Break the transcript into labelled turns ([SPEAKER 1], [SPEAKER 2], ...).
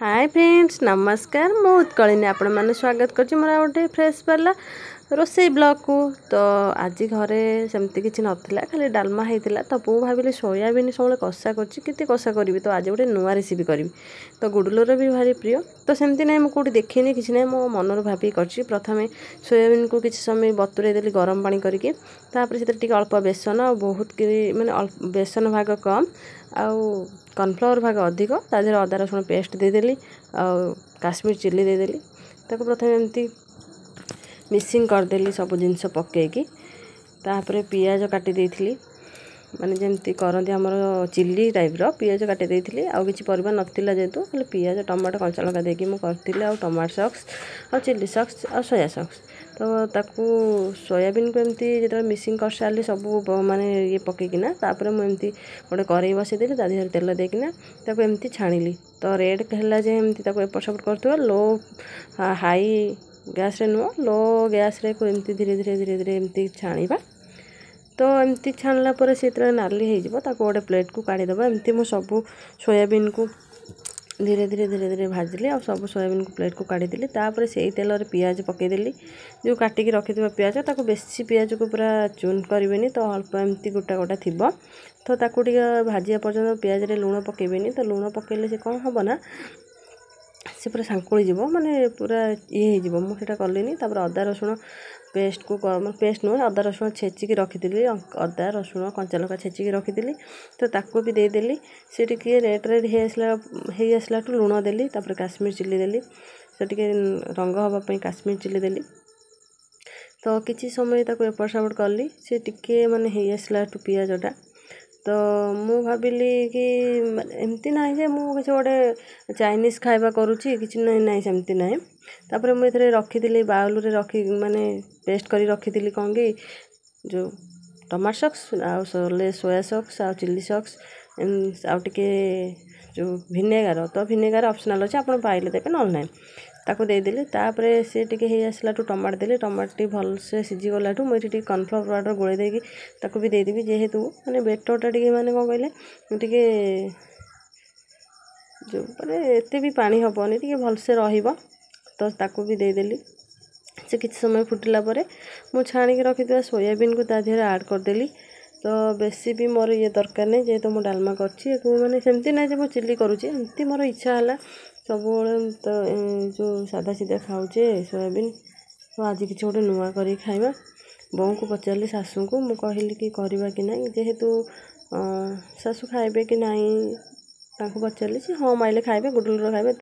[SPEAKER 1] Hi friends नमस्कार मु उत्कलिनी आपण मैंने स्वागत कर गोटे फ्रेश पाला रोसई ब्लॉग को। तो आज घरे सेमती किसी नाला खाली डालमा होता तो मु भाविली सोयाबीन सब कषा करती कषा करी तो आज गोटे नुआ रेसिपी करी। तो गुडुलर भी भारी प्रिय तो सेमती ना मुझे देखनी किसी ना मो मनर भावी कर प्रथमे सोयाबीन को किसी समय बतुरे देली गरम पानी करके से अल्प बेसन और बहुत माने बेसन भाग कम आउ कॉर्नफ्लावर भाग अधिक तादेह अदा रसुण पेस्ट देदेली और काश्मीर चिल्ली देदेली ताको प्रथम एमती मिक्सिंग करदेली सब जिनस पकईकी तापर पियाज काटी देइथिली माने जेमती करंदी हमर चिल्ली टाइप रो पियाज काटी देइथिली आ किछि परिबा नथिला जेतु खाली पियाज टमाटो कंचा लंका देकी मु करथिले आ टमाटो सॉस और चिल्ली सॉस और सोया सॉस। तो ताकू सोयाबीन को एमती जो मिक्सिंग कर सारी सब माने ये पकईकिना तापर मुझे गोटे कड़ई बसईदेली ता देहर तेल देकिना ताको एमती छाणिली। तो रेड है जे एमती ताको एपट सेपट करथुवा लो हाई गैस रे नुह लो गैस रे को एमती धीरे धीरे धीरे धीरे एमती छाणीबा। तो एमती छाणला पर से नाली हो गोटे प्लेट को काढ़ीदबा। एमती मु सब सोयाबीन को धीरे धीरे धीरे धीरे भाजिली और सब सोयाबीन को प्लेट को काढ़ीदेली तापर से तेल रे पियाज पकईदेली जो काटिकी रखिथिबा पियाज ताको बेसी पियाज को पूरा चून करेनि तो अल्प एमती गोटा गोटा थिबो तो ताको टिके भाजिया पर्यंत पियाज रे लुण पकेबेनी। तो लुण पकेले से कौन हम ना से पूरा सांकुली जीव माने पूरा ये हो मुझे कलिनी तापर अदा रसुण पेस्ट को पेस्ट नुह अदा रसुण छेचिकी रखी अदा रसुण कंचा लंका छेचिकी रखी तो ताको भी देदेली से टिके रेड रेड हो आसला लुण देली तापर काश्मीर चिल्ली देली से टिके रंग हाँपाई काश्मीर चिल्ली देली। तो किसी समय ताको एपट सेपट कली से टिके माने हो आसला पियाजटा तो मु भाविली कि एमती ना जे मु किसी गोटे चाइनीज खाइबा करुच्ची किसी ना सेमती ना तापर मुझे रखी बाउल रे रखी माने पेस्ट करी रखी कौन कि जो टमाटो सॉस आउ सोया सॉस आउ चिल्ली सॉस आउ टिके जो विनेगार तो विनेगार ऑप्शनल अच्छे आप पाइले देखे ना ना ताको देदेली तापर से टिके हो आसला टमाटो देली टमाटो भल से सीझीगला मुझे कॉर्नफ्लावर पाउडर गोले देकी ताको भी देदेवी जेहेतु माने बेटरटा टिके माने कौन कहले टिके जो माने एते भी पानी हबनी टिके भल से रहिबो तो ताको भी देदेली। से किसी समय फुटिला परे मु छाणिकी रखिथिबा सोयाबीन को ता देहरे ऐड करदेली। तो बेसी भी मोर ये दरकार नहीं जेहेतु मु डालमा करछि माने सेमती ना जे मु चिल्ली करूछि एमती मोर इच्छा हला सब तो जो सादा सीधा खाऊचे सोयाबीन तो आज किसी गोटे नुआ कर खाइबा बोऊ को पचारि सासू को मु कहली कि करवा कि ना जेहेतु सासू खाइबे कि नहीं ताको पचारि सी हाँ माइले खाइबे गुडुलर खाइबे